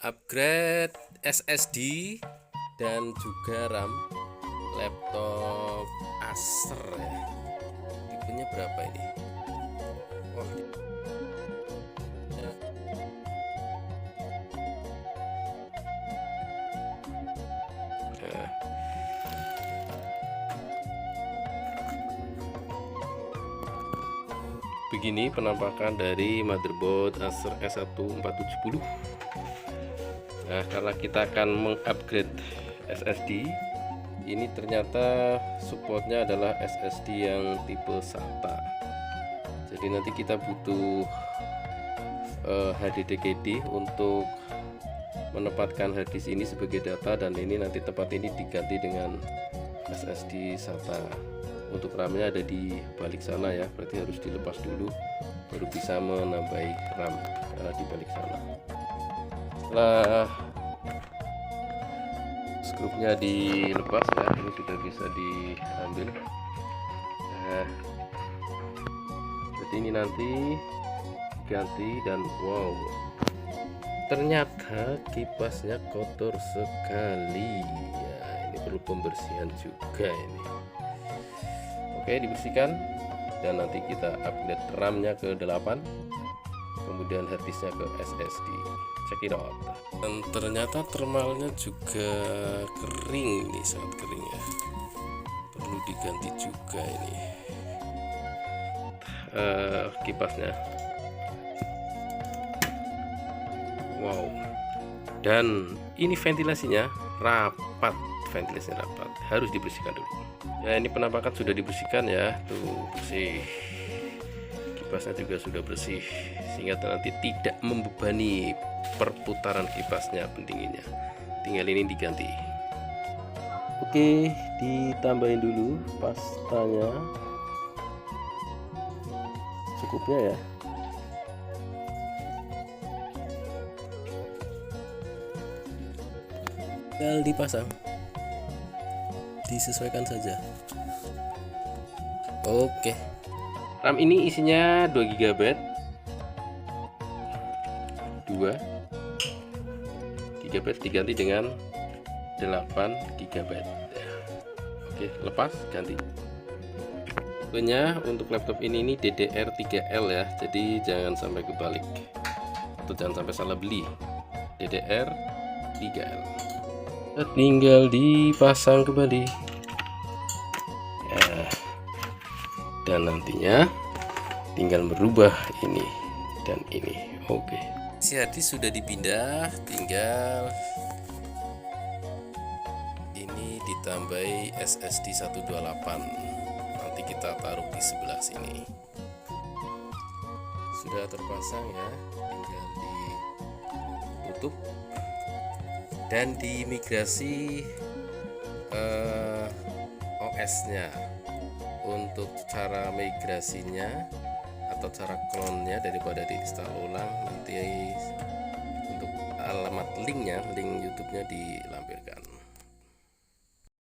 upgrade SSD dan juga RAM laptop Acer ya. Tipenya berapa ini? Wah, ya. Nah, begini penampakan dari motherboard Acer S1470. Nah, karena kita akan mengupgrade SSD, ini ternyata supportnya adalah SSD yang tipe SATA. Jadi nanti kita butuh HDD untuk menempatkan harddisk ini sebagai data, dan ini nanti tempat ini diganti dengan SSD SATA. Untuk RAM-nya ada di balik sana ya, berarti harus dilepas dulu baru bisa menambahi RAM karena di balik sana. Setelah skrupnya dilepas ya, ini sudah bisa diambil. Nah, jadi ini nanti ganti, dan wow, ternyata kipasnya kotor sekali ya, ini perlu pembersihan juga ini. Oke, dibersihkan, dan nanti kita upgrade RAM-nya ke 8, kemudian harddisknya ke SSD. Check it out. Dan ternyata thermalnya juga kering nih, sangat kering ya, perlu diganti juga ini kipasnya. Wow, dan ini ventilasinya rapat, harus dibersihkan dulu ya. Ini penampakan sudah dibersihkan ya, tuh bersih, kipasnya juga sudah bersih, sehingga nanti tidak membebani perputaran kipasnya, pendinginnya. Tinggal ini diganti. Oke, ditambahin dulu pastanya cukupnya ya. Tinggal dipasang, disesuaikan saja. Oke, RAM ini isinya 2 GB, 2 GB diganti dengan 8 GB. Oke, lepas, ganti. Tipenya untuk laptop ini DDR3L ya, jadi jangan sampai kebalik atau jangan sampai salah beli. DDR3L. Tinggal dipasang kembali ya, dan nantinya tinggal merubah ini dan ini. Oke, si harddisk sudah dipindah, tinggal ini ditambahi SSD 128. Nanti kita taruh di sebelah sini. Sudah terpasang ya, tinggal ditutup dan dimigrasi OS-nya. Untuk cara migrasinya atau cara clone-nya, daripada diinstal ulang, nanti untuk alamat linknya, link YouTube-nya dilampirkan.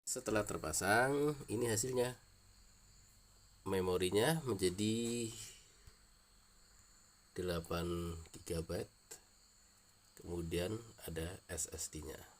Setelah terpasang, ini hasilnya. Memorinya menjadi 8 GB, kemudian ada SSD-nya.